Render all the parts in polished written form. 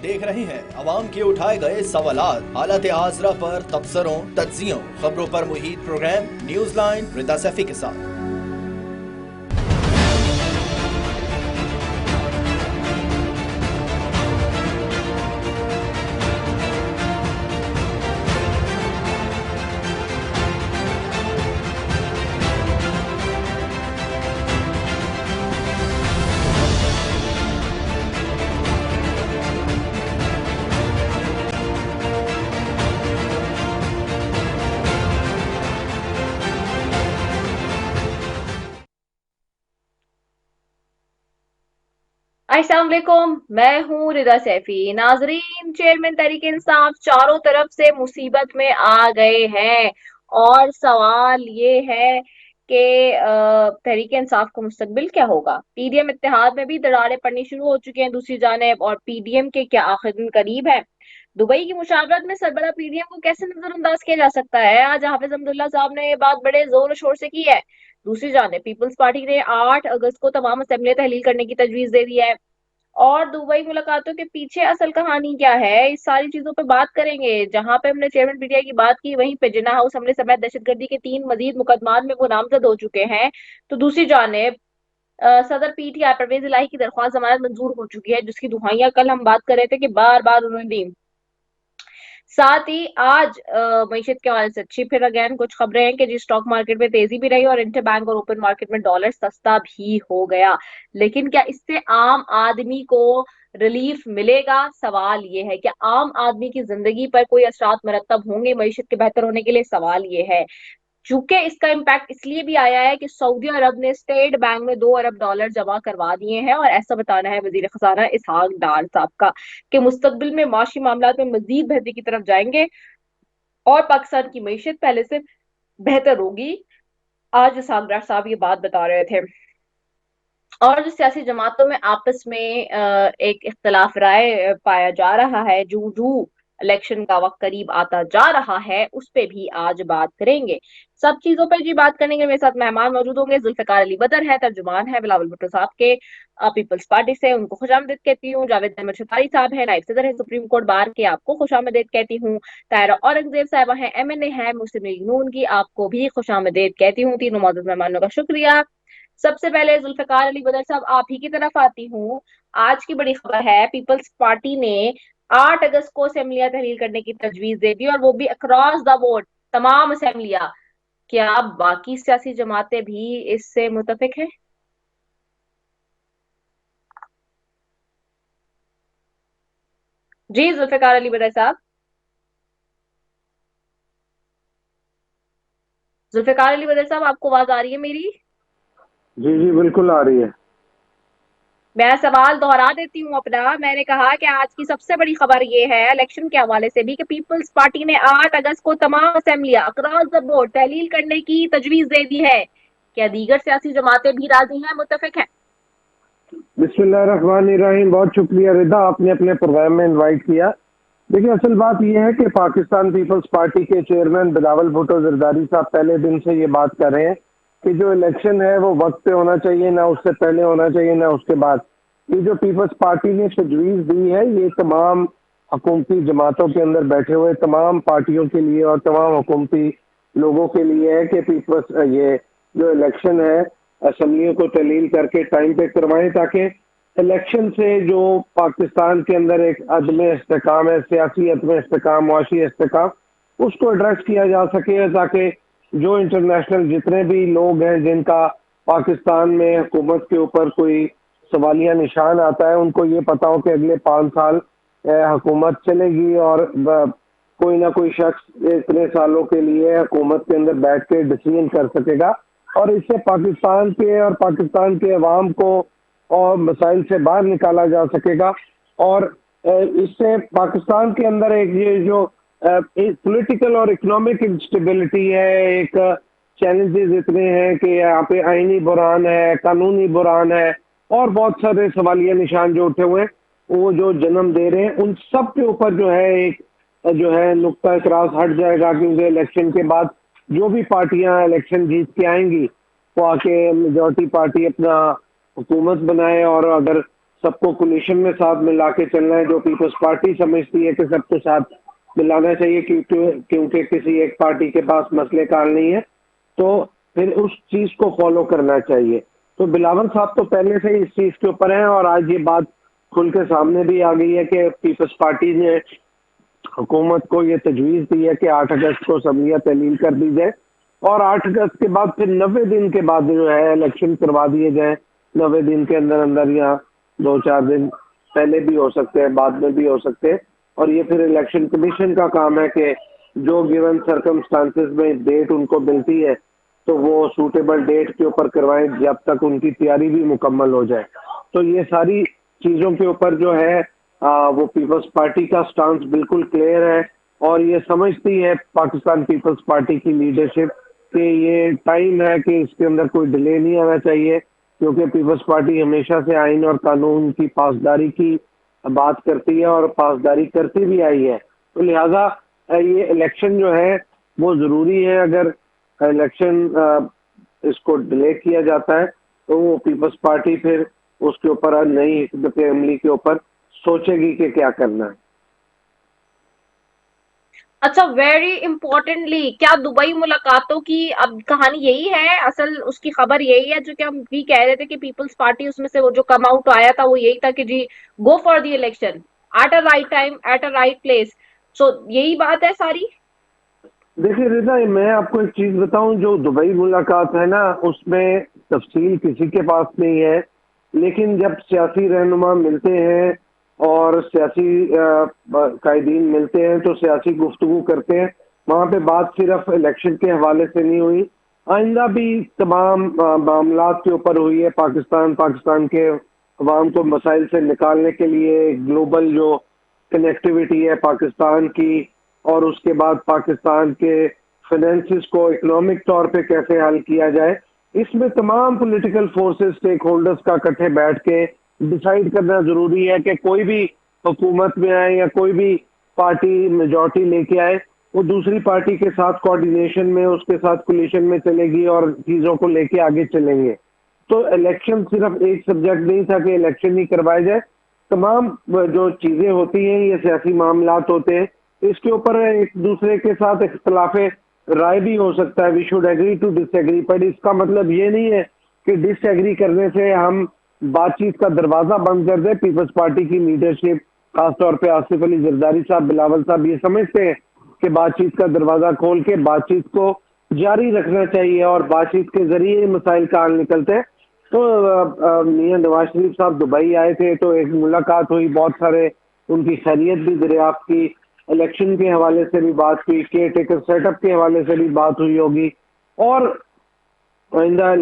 देख रहे हैं अवाम के उठाए गए सवालात, हालत हाजरा पर तबसरों, तज्जियों, खबरों पर मुहित प्रोग्राम न्यूज लाइन रिदा सैफी के साथ। अस्सलाम वालेकुम, मैं हूँ रिदा सैफी। नाजरीन, चेयरमैन तहरीक इंसाफ चारों तरफ से मुसीबत में आ गए हैं और सवाल ये है कि तहरीक इंसाफ का मुस्तकबिल क्या होगा। पीडीएम इत्तेहाद में भी दरारें पड़नी शुरू हो चुकी हैं दूसरी जानिब, और पीडीएम के क्या आखिर दिन करीब है। दुबई की मुशावरत में सरबरा पीडीएम को कैसे नजरअंदाज किया जा सकता है? आज हाफिज अब्दुल्ला साहब ने ये बात बड़े जोर शोर से की है। दूसरी जानिब पीपल्स पार्टी ने 8 अगस्त को तमाम असेंबलियां तहलील करने की तजवीज दे दी है। और दुबई मुलाकातों के पीछे असल कहानी क्या है, इस सारी चीजों पे बात करेंगे। जहां पे हमने चेयरमैन पीटीआई की बात की, वहीं पे जिन्ना हाउस हमले समेत दहशतगर्दी के 3 मजीद मुकदमात में वो नामजद हो चुके हैं। तो दूसरी जानेब सदर पीटीआई परवेज इलाही की दरख्वास्त जमानत मंजूर हो चुकी है, जिसकी दुहाइयां कल हम बात कर रहे थे कि बार बार उन्होंने दी। साथ ही आज मईशत के हवाले से अच्छी फिर अगेन कुछ खबरें हैं कि जी स्टॉक मार्केट में तेजी भी रही और इंटर बैंक और ओपन मार्केट में डॉलर सस्ता भी हो गया। लेकिन क्या इससे आम आदमी को रिलीफ मिलेगा? सवाल ये है, क्या आम आदमी की जिंदगी पर कोई असरात मरतब होंगे मईशत के बेहतर होने के लिए? सवाल ये है। चूंकि इसका इम्पैक्ट इसलिए भी आया है कि सऊदी अरब ने स्टेट बैंक में $2 अरब जमा करवा दिए हैं, और ऐसा बताना है वजीर खजाना इसहाक डार साहब का कि मुस्तकबिल में माशी मामला में मजीद बेहतरी की तरफ जाएंगे और पाकिस्तान की मईशत पहले से बेहतर होगी। आज इसहाक डार साहब ये बात बता रहे थे। और जो सियासी जमातों में आपस में एक इख्तलाफ राय पाया जा रहा है, जू जू इलेक्शन का वक्त करीब आता जा रहा है, उस पे भी आज बात करेंगे। सब चीजों पे जी बात करने के लिए मेरे साथ मेहमान मौजूद होंगे। जुल्फिकार अली बदर है, तर्जुमान है बिलावल भुट्टो साहब के पीपल्स पार्टी से, उनको खुशामदीद कहती हूँ। जावेद अहमद शतारी साहब है, नायब सदर है सुप्रीम कोर्ट बार के, आपको खुशामदीद कहती हूँ। तायरा औरंगजेब साहबा है, एमएनए है मुस्लिम लीग नून की, आपको भी खुशामदीद कहती हूँ। तीनों मौजूद मेहमानों का शुक्रिया। सबसे पहले जुल्फिकार अली बदर साहब, आप ही की तरफ आती हूँ। आज की बड़ी खबर है, पीपल्स पार्टी ने 8 अगस्त को असेंबलियां तहलील करने की तजवीज दे दी, और वो भी अक्रॉस द बोर्ड, तमाम असेंबलियां। क्या बाकी सियासी जमातें भी इससे मुतफिक हैं? जी जुल्फिकार अली बदर साहब। जुल्फिकार अली बदर साहब, आपको आवाज आ रही है मेरी? जी जी बिल्कुल आ रही है। मैं सवाल दोहरा देती हूँ अपना। मैंने कहा कि आज की सबसे बड़ी खबर ये है इलेक्शन के हवाले से भी कि पीपल्स पार्टी ने 8 अगस्त को तमाम असेंबलियां अक्रॉस द बोर्ड तहलील करने की तजवीज दे दी है। क्या दीगर सियासी जमातें भी राजी हैं, मुत्तफिक हैं? बिस्मिल्लाहिर्रहमानिर्रहीम। बहुत शुक्रिया रिदा, आपने अपने प्रोग्राम में इनवाइट किया। देखिए, असल बात यह है कि पाकिस्तान पीपल्स पार्टी के चेयरमैन बिलावल भुट्टो जरदारी साहब पहले दिन से ये बात कर रहे हैं कि जो इलेक्शन है वो वक्त पे होना चाहिए, ना उससे पहले होना चाहिए ना उसके बाद। ये जो पीपल्स पार्टी ने तजवीज़ दी है, ये तमाम हुकूमती जमातों के अंदर बैठे हुए तमाम पार्टियों के लिए और तमाम हुकूमती लोगों के लिए है कि पीपल्स ये जो इलेक्शन है असम्बलियों को तहलील करके टाइम पे करवाएं, ताकि इलेक्शन से जो पाकिस्तान के अंदर एक अदम इस्तेकाम है, सियासी अदम इस्तेकाम, मुआशी इस्तेकाम, उसको एड्रेस किया जा सके, ताकि जो इंटरनेशनल जितने भी लोग हैं जिनका पाकिस्तान में हुकूमत के ऊपर कोई सवालिया निशान आता है, उनको ये पता हो कि अगले 5 साल हुकूमत चलेगी और कोई ना कोई शख्स इतने सालों के लिए हुकूमत के अंदर बैठ के डिसीजन कर सकेगा, और इससे पाकिस्तान के और पाकिस्तान के अवाम को और मसाइल से बाहर निकाला जा सकेगा। और इससे पाकिस्तान के अंदर एक ये जो पॉलिटिकल और इकोनॉमिक इंस्टेबिलिटी है, एक चैलेंजेस इतने हैं कि यहाँ पे आईनी बुरान है, कानूनी बुरान है और बहुत सारे सवालिया निशान जो उठे हुए हैं, वो जो जन्म दे रहे हैं, उन सब के ऊपर जो है एक जो है नुक्ता क्रॉस हट जाएगा। क्योंकि इलेक्शन के बाद जो भी पार्टियां इलेक्शन जीत के आएंगी वो आके मेजोरिटी पार्टी अपना हुकूमत बनाए, और अगर सबको कोलिशन में साथ मिला के चलना है, जो पीपल्स पार्टी समझती है कि सबको साथ मिलाना चाहिए, क्योंकि किसी एक पार्टी के पास मसले का हल नहीं है, तो फिर उस चीज को फॉलो करना चाहिए। तो बिलावल साहब तो पहले से ही इस चीज के ऊपर हैं, और आज ये बात खुल के सामने भी आ गई है कि पीपल्स पार्टी ने हुकूमत को ये तजवीज़ दी है कि 8 अगस्त को असम्बलियाँ तहलील कर दी जाए, और 8 अगस्त के बाद फिर 90 दिन के बाद जो है इलेक्शन करवा दिए जाए। 90 दिन के अंदर अंदर, या 2-4 दिन पहले भी हो सकते हैं, बाद में भी हो सकते हैं। और ये फिर इलेक्शन कमीशन का काम है कि जो गिवन सर्कमस्टांसेस में डेट उनको मिलती है तो वो सूटेबल डेट के ऊपर करवाएं, जब तक उनकी तैयारी भी मुकम्मल हो जाए। तो ये सारी चीज़ों के ऊपर जो है वो पीपल्स पार्टी का स्टांस बिल्कुल क्लियर है, और ये समझती है पाकिस्तान पीपल्स पार्टी की लीडरशिप कि ये टाइम है कि इसके अंदर कोई डिले नहीं आना चाहिए, क्योंकि पीपल्स पार्टी हमेशा से आइन और कानून की पासदारी की बात करती है और पासदारी करती भी आई है। तो लिहाजा ये इलेक्शन जो है वो ज़रूरी है। अगर इलेक्शन इसको डिले किया जाता है तो वो पीपल्स पार्टी फिर उसके ऊपर नई हिकमत अमली के ऊपर सोचेगी कि क्या करना है। अच्छा, वेरी इंपॉर्टेंटली, क्या दुबई मुलाकातों की अब कहानी यही है, असल उसकी खबर यही है जो कि हम भी कह रहे थे कि पीपल्स पार्टी उसमें से वो जो कम आउट आया था वो यही था कि जी go for the election at a right time at a right place. So यही बात है सारी। देखिए रिदा, मैं आपको एक चीज बताऊं, जो दुबई मुलाकात है ना, उसमें तफसील किसी के पास नहीं है, लेकिन जब सियासी रहनुमा मिलते हैं और सियासी कायदीन मिलते हैं तो सियासी गुफ्तगू करते हैं। वहाँ पे बात सिर्फ इलेक्शन के हवाले से नहीं हुई, आइंदा भी तमाम मामलात के ऊपर हुई है। पाकिस्तान के अवाम को मसाइल से निकालने के लिए ग्लोबल जो कनेक्टिविटी है पाकिस्तान की, और उसके बाद पाकिस्तान के फाइनेंसिस को इकोनॉमिक तौर पे कैसे हल किया जाए, इसमें तमाम पॉलिटिकल फोर्सेस स्टेक होल्डर्स का इकट्ठे बैठ के डिसाइड करना जरूरी है कि कोई भी हुकूमत में आए या कोई भी पार्टी मेजॉरिटी लेके आए, वो दूसरी पार्टी के साथ कोऑर्डिनेशन में, उसके साथ कोलिशन में चलेगी और चीज़ों को लेके आगे चलेंगे। तो इलेक्शन सिर्फ एक सब्जेक्ट नहीं था कि इलेक्शन ही करवाए जाए, तमाम जो चीज़ें होती हैं ये सियासी मामलात होते हैं, इसके ऊपर एक दूसरे के साथ इख्तलाफ राय भी हो सकता है। We should agree to disagree, पर इसका मतलब ये नहीं है कि डिसएग्री करने से हम बातचीत का दरवाजा बंद कर दें। पीपल्स पार्टी की लीडरशिप, खासतौर पे आसिफ अली जरदारी साहब, बिलावल साहब, ये समझते हैं कि बातचीत का दरवाजा खोल के बातचीत को जारी रखना चाहिए और बातचीत के जरिए मसाइल का हल निकलते हैं। तो मियां नवाज शरीफ साहब दुबई आए थे तो एक मुलाकात हुई, बहुत सारे उनकी खैरियत भी दरियाफ्त की, इलेक्शन के हवाले से भी बात हुई, केयर टेकर सेटअप के हवाले से भी बात हुई होगी, और आइंदा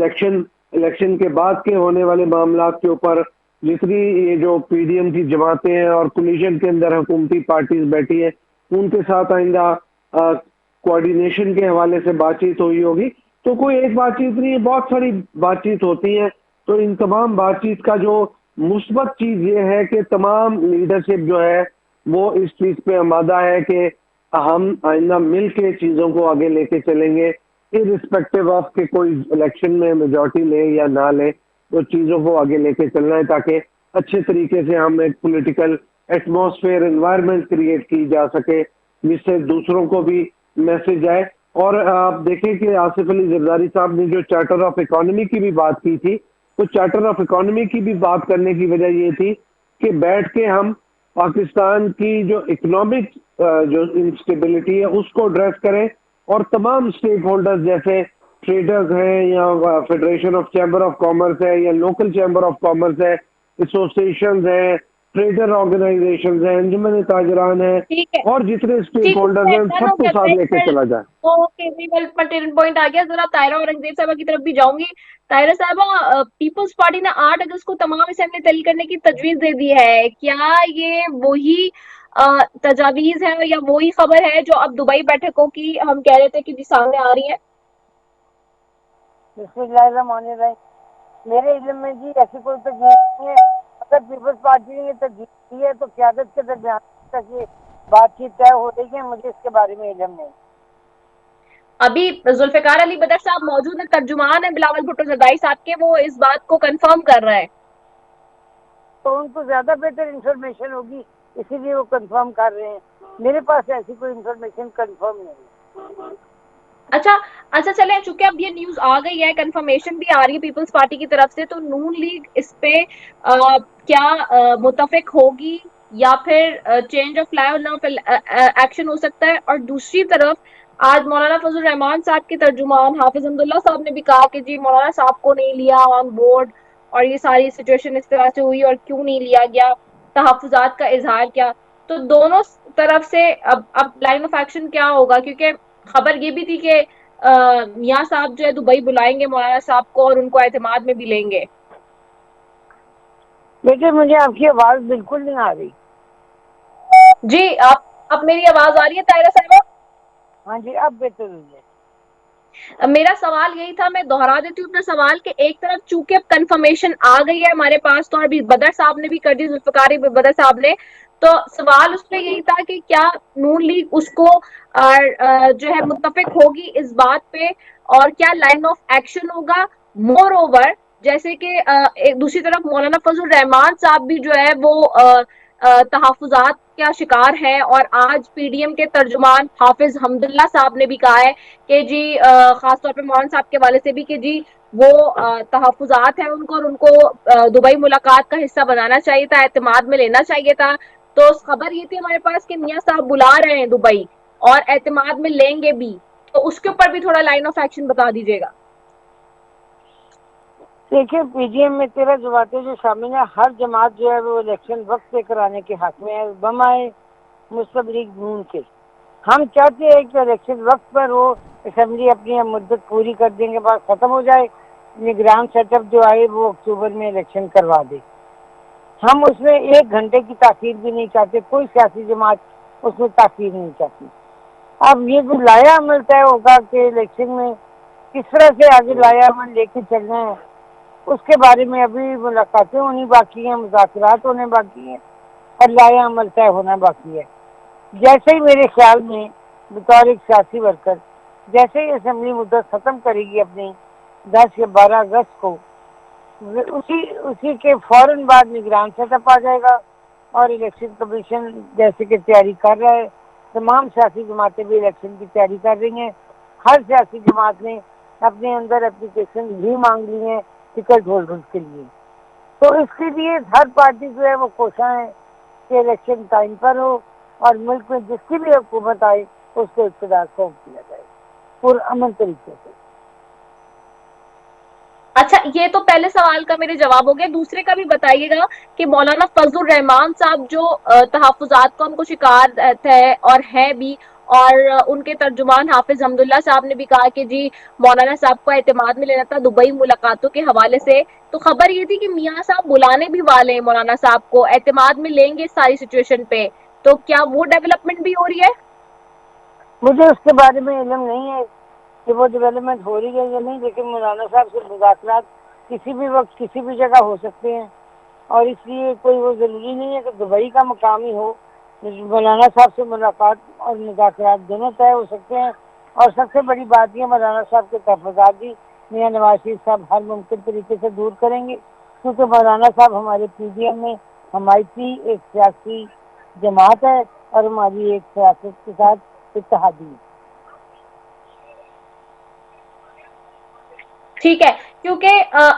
इलेक्शन के बाद के होने वाले मामला के ऊपर जितनी ये जो पीडीएम की जमातें हैं और कोलिशन के अंदर हुकूमती पार्टीज बैठी है उनके साथ आइंदा कोऑर्डिनेशन के हवाले से बातचीत हुई होगी। तो कोई एक बातचीत नहीं है, बहुत सारी बातचीत होती है। तो इन तमाम बातचीत का जो मुस्बत चीज ये है कि तमाम लीडरशिप जो है वो इस चीज पे आमादा है कि हम आइंदा मिल के चीजों को आगे लेके चलेंगे, इरिस्पेक्टिव ऑफ के कोई इलेक्शन में मेजॉरिटी ले या ना ले, तो चीजों को आगे लेके चलना है ताकि अच्छे तरीके से हम एक पॉलिटिकल एटमॉस्फेयर एनवायरनमेंट क्रिएट की जा सके, जिससे दूसरों को भी मैसेज आए। और आप देखें कि आसिफ अली जरदारी साहब ने जो चार्टर ऑफ इकोनॉमी की भी बात की थी, तो चार्टर ऑफ इकोनॉमी की भी बात करने की वजह ये थी कि बैठ के हम पाकिस्तान की जो इकोनॉमिक जो इंस्टेबिलिटी है उसको एड्रेस करें, और तमाम स्टेक होल्डर्स जैसे ट्रेडर्स हैं या federation of chamber of commerce है या लोकल चैम्बर ऑफ कॉमर्स है, एसोसिएशन है, ट्रेडर ऑर्गेनाइजेशन है, अंजुमन ताजरान है, ठीक है, और जितने स्टेक ठीक होल्डर्स है, हैं डन हो सबको गया। साथ लेके चला जाए। ओके, वेल पॉइंट आ गया। जरा तायरा औरंगजेब साहबा की तरफ भी जाऊंगी। तायरा साहबा, पीपल्स पार्टी ने 8 अगस्त को तमाम असेंबली तहलील करने की तजवीज दे दी है, क्या ये वही तजावीज है या वही खबर है जो अब दुबई बैठकों की हम कह रहे थे कि जी सामने आ रही है? बिस्मिल्लाहिर्रहमानिर्रहीम। मेरे इल्म में जी ऐसी कोई तजवीज़ नहीं है। अगर पीपल्स पार्टी ने ये तजवीज़ दी है तो क़यादत के दरमियान तक ये बातचीत तय हो रही है, मुझे इसके बारे में इल्म नहीं। अभी जुल्फिकार अली बदर साहब मौजूद है, तर्जुमान है बिलावल भुट्टो जरदारी साहब के, वो इस बात को कंफर्म कर रहे हैं। तो उनको ज्यादा बेहतर इंफॉर्मेशन होगी, इसीलिए वो कंफर्म कर रहे हैं। मेरे पास ऐसी कोई इंफॉर्मेशन कंफर्म नहीं है। अच्छा अच्छा, चले, चूंकि अब ये न्यूज आ गई है, कंफर्मेशन भी आ रही है पीपल्स पार्टी की तरफ से, तो नून लीग इस पे क्या मुतफिक होगी या फिर change of line of action हो सकता है? और दूसरी तरफ आज मौलाना फजल रहमान साहब के तर्जुमान हाफिज अब्दुल्ला साहब ने भी कहा कि जी मौलाना साहब को नहीं लिया ऑन बोर्ड, और ये सारी सिचुएशन इस तरह से हुई और क्यों नहीं लिया गया, तहफुजात का इजहार किया। तो दोनों तरफ से अब लाइन ऑफ एक्शन क्या होगा? क्योंकि खबर ये भी थी कि मियां साहब जो है दुबई बुलाएंगे मौलाना साहब को और उनको एतमाद में भी लेंगे। बेटे मुझे आपकी आवाज बिल्कुल नहीं आ रही। जी, आप अब मेरी आवाज आ रही है तायरा साहबा? हाँ जी, अब बेहतर हुई है। मेरा सवाल यही था, मैं दोहरा देती हूँ अपना सवाल, कि एक तरफ चूंकि अब कंफर्मेशन आ गई है हमारे पास, तो अभी बदर साहब ने भी कर दी, जुल्फिकार बदर साहब ने, तो सवाल उसमें यही था कि क्या नून लीग उसको जो है मुत्तफिक होगी इस बात पे, और क्या लाइन ऑफ एक्शन होगा? मोर ओवर, जैसे कि एक दूसरी तरफ मौलाना फजल रहमान साहब भी जो है वो तहफुजात का शिकार है, और आज पीडीएम के तर्जुमान हाफिज हमदुल्ला साहब ने भी कहा है कि जी खासतौर पे मौलाना साहब के वाले से भी कि जी वो तहफुजात है उनको, और उनको दुबई मुलाकात का हिस्सा बनाना चाहिए था, एतमाद में लेना चाहिए था। तो खबर ये थी हमारे पास कि मियां साहब बुला रहे हैं दुबई और एतमाद में लेंगे भी, तो उसके ऊपर भी थोड़ा लाइन ऑफ एक्शन बता दीजिएगा। देखिए, पीजीएम में 13 जमातें जो शामिल है, हर जमात जो है वो इलेक्शन वक्त से कराने के हक में है, बमाए मुस्लिम लीग नून के। हम चाहते हैं कि इलेक्शन वक्त पर वो असेंबली अपनी मुद्दत पूरी कर देंगे, बाद खत्म हो जाए, निगरान सेटअप जो आए वो अक्टूबर में इलेक्शन करवा दे। हम उसमें 1 घंटे की ताखीर भी नहीं चाहते, कोई सियासी जमात उसमें ताखीर नहीं चाहती। अब ये जो लाया अमल तय होगा कि इलेक्शन में किस तरह से आगे लाया अमल लेके चलना है, उसके बारे में अभी मुलाकातें होनी बाकी हैं, मुज़ाकरात होने बाकी हैं, और लाया अमल तय होना बाकी है। जैसे ही मेरे ख्याल में बतौर एक सियासी वर्कर, जैसे ही असेंबली मुद्दत ख़त्म करेगी अपनी 10 या 12 अगस्त को, उसी के फौरन बाद निगरान सेटअप आ जाएगा, और इलेक्शन कमीशन जैसे कि तैयारी कर रहा है, तमाम सियासी जमातें भी इलेक्शन की तैयारी कर रही हैं। हर सियासी जमात ने अपने अंदर एप्लीकेशन भी मांग ली हैं टिकट होल्डर्स के लिए। तो इसके लिए हर पार्टी जो है वो कोशिश है कि इलेक्शन टाइम पर हो, और मुल्क में जिसकी भी हुकूमत आए उसको इक़्तिदार सौंप दिया जाए पुरअमन तरीके से। अच्छा, ये तो पहले सवाल का मेरे जवाब हो गया, दूसरे का भी बताइएगा कि मौलाना फजल रहमान साहब जो तहफुजात का उनको शिकार थे और है भी, और उनके तर्जुमान हाफिज हमदुल्ला साहब ने भी कहा कि जी मौलाना साहब को एतमाद में लेना था दुबई मुलाकातों के हवाले से। तो खबर ये थी कि मियां साहब बुलाने भी वाले हैं मौलाना साहब को, एतमाद में लेंगे इस सारी सिचुएशन पे, तो क्या वो डेवलपमेंट भी हो रही है? मुझे उसके बारे में इल्म नहीं है कि वो डेवलपमेंट हो रही है या नहीं, लेकिन मौलाना साहब से मुज़ाकरात किसी भी वक्त किसी भी जगह हो सकते हैं, और इसलिए कोई वो ज़रूरी नहीं है कि दुबई का मकाम ही हो। मौलाना साहब से मुलाकात और मुज़ाकरात दोनों तय हो सकते हैं। और सबसे बड़ी बात यह, मौलाना साहब के तहफ़्फ़ुज़ात भी मियां नवाज शरीफ साहब हर मुमकिन तरीके से दूर करेंगे, क्योंकि मौलाना साहब हमारे पीडीएम में हमारी एक सियासी जमात है और हमारी एक सियासत के साथ इत्तेहादी है। ठीक है, क्योंकि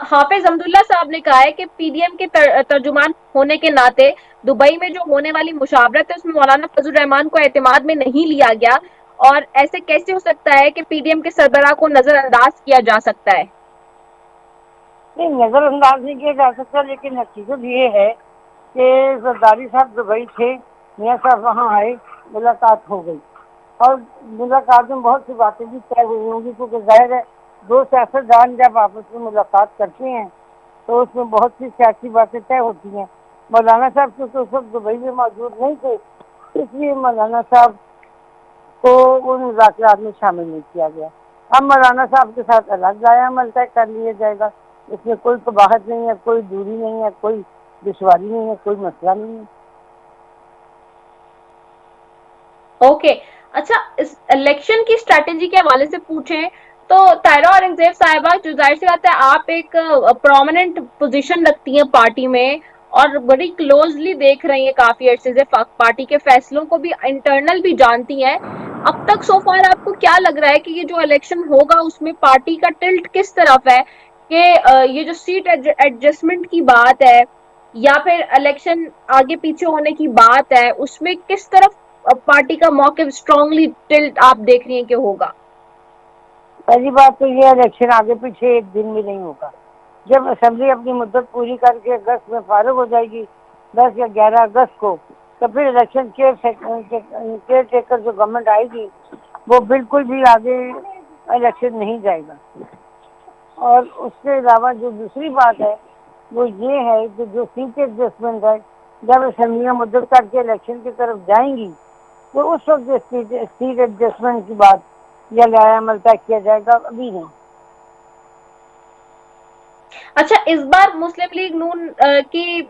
हाफिज अब्दुल्ला साहब ने कहा है कि पीडीएम के तर्जुमान होने के नाते दुबई में जो होने वाली मुशावरत है उसमें मौलाना फजल रहमान को एतमाद में नहीं लिया गया, और ऐसे कैसे हो सकता है कि पीडीएम के सरबराह को नजरअंदाज किया जा सकता है? नहीं, नजरअंदाज नहीं किया जा सकता, लेकिन हकीकत ये है कि जरदारी साहब दुबई थे, मियां साहब वहाँ आए, मुलाकात हो गई, और मुलाकात में बहुत सी बातें भी तय हुई होंगी, क्योंकि जाहिर है दो सियासतदान जब आपस में मुलाकात करते हैं तो उसमें बहुत सी सियासी बातें तय होती हैं। मौलाना साहब तो उस वक्त दुबई में मौजूद नहीं थे, इसलिए मौलाना साहब को उन मुज़ाकरात में शामिल नहीं किया गया। अब मौलाना साहब के साथ अलग लाया अमल तय कर लिया जाएगा, इसमें कोई कबाहत नहीं है, कोई दूरी नहीं है, कोई दुश्वारी नहीं है, कोई मसला नहीं है। ओके, अच्छा, इस इलेक्शन की स्ट्रेटेजी के हवाले से पूछें तो तायरा औरंगजेब साहिबा, जो जाहिर सी बात है आप एक प्रोमिनेंट पोजीशन रखती हैं पार्टी में, और बड़ी क्लोजली देख रही हैं काफी अरसे से, पार्टी के फैसलों को भी इंटरनल भी जानती हैं। अब तक सो फार आपको क्या लग रहा है कि ये जो इलेक्शन होगा उसमें पार्टी का टिल्ट किस तरफ है, कि ये जो सीट एडजस्टमेंट की बात है या फिर इलेक्शन आगे पीछे होने की बात है, उसमें किस तरफ पार्टी का मौके स्ट्रांगली टिल्ट आप देख रही हैं कि होगा? पहली बात तो ये इलेक्शन आगे पीछे एक दिन भी नहीं होगा। जब असेंबली अपनी मुद्दत पूरी करके अगस्त में फारूक हो जाएगी 10 या 11 अगस्त को, तो फिर इलेक्शन केयर टेकर जो गवर्नमेंट आएगी वो बिल्कुल भी आगे इलेक्शन नहीं जाएगा। और उसके अलावा जो दूसरी बात है वो ये है कि जो सीट एडजस्टमेंट है, जब असेंबलियाँ मुद्दत करके इलेक्शन की तरफ जाएंगी तो उस वक्त सीट एडजस्टमेंट की बात या लाया अमल तय किया जाएगा, अभी नहीं। अच्छा, इस बार मुस्लिम लीग नून की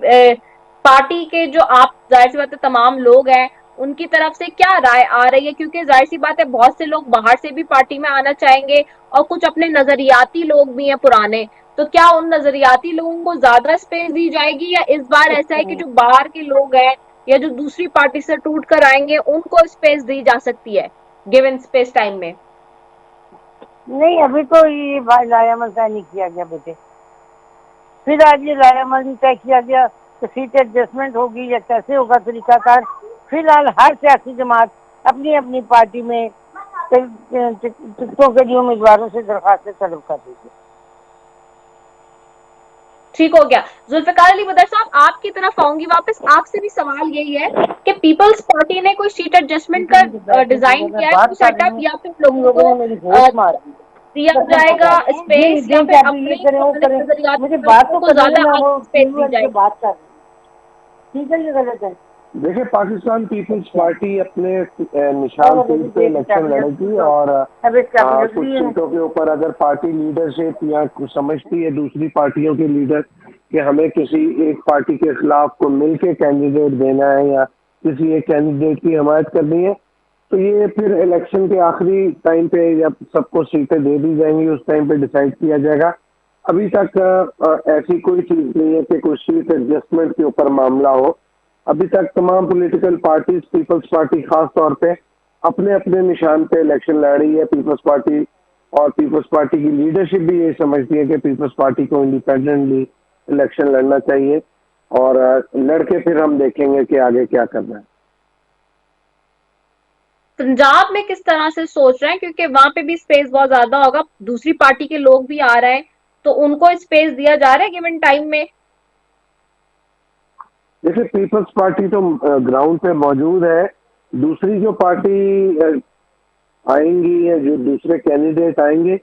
पार्टी के जो, आप जाहिर सी बात है तमाम लोग हैं, उनकी तरफ से क्या राय आ रही है? क्योंकि जाहिर सी बात है बहुत से लोग बाहर से भी पार्टी में आना चाहेंगे और कुछ अपने नजरियाती लोग भी हैं पुराने, तो क्या उन नजरियाती लोगों को ज्यादा स्पेस दी जाएगी, या इस बार ऐसा है कि जो बाहर के लोग हैं या जो दूसरी पार्टी से टूट कर आएंगे उनको स्पेस दी जा सकती है गिवन स्पेस टाइम में? नहीं, अभी तो ये लाया अमल तय नहीं किया गया बेटे। फिर आज ये लाया अमल नहीं तय किया गया तो सीट एडजस्टमेंट होगी या कैसे होगा तरीकाकार। फिलहाल हर सियासी जमात अपनी अपनी पार्टी में टिकटों के लिए उम्मीदवारों से दरखास्तें तलब कर दीजिए। ठीक हो गया। जुल्फिकार अली बदर साहब, आपकी तरफ आऊंगी वापस। आपसे भी सवाल यही है कि पीपल्स पार्टी ने कोई सीट एडजस्टमेंट का डिजाइन किया है कोई सेटअप, या फिर लोगों को दिया जाएगा स्पेस, या फिर अपने मुझे बात तो को ज्यादा स्पेस दी करने जाएगी? बात कर, ठीक है, ये गलत है। देखिए, पाकिस्तान पीपल्स पार्टी अपने निशान तीर पे इलेक्शन लड़ेगी और कुछ सीटों के ऊपर अगर पार्टी लीडरशिप या कुछ समझती है दूसरी पार्टियों के लीडर कि हमें किसी एक पार्टी के खिलाफ को मिलके कैंडिडेट देना है या किसी एक कैंडिडेट की हमायत करनी है, तो ये फिर इलेक्शन के आखिरी टाइम पे जब सबको सीटें दे दी जाएंगी उस टाइम पे डिसाइड किया जाएगा। अभी तक ऐसी कोई चीज नहीं है कि कुछ सीट एडजस्टमेंट के ऊपर मामला हो। अभी तक तमाम पॉलिटिकल पार्टीज, पीपल्स पार्टी खास तौर पे अपने अपने निशान पे इलेक्शन लड़ रही है। पीपल्स पार्टी और पीपल्स पार्टी की लीडरशिप भी ये समझती है कि पीपल्स पार्टी को इंडिपेंडेंटली इलेक्शन लड़ना चाहिए और लड़के फिर हम देखेंगे कि आगे क्या करना है। पंजाब में किस तरह से सोच रहे हैं, क्योंकि वहां पे भी स्पेस बहुत ज्यादा होगा, दूसरी पार्टी के लोग भी आ रहे हैं, तो उनको स्पेस दिया जा रहा है गिवन टाइम में? जैसे पीपल्स पार्टी तो ग्राउंड पे मौजूद है, दूसरी जो पार्टी आएंगी या जो दूसरे कैंडिडेट आएंगे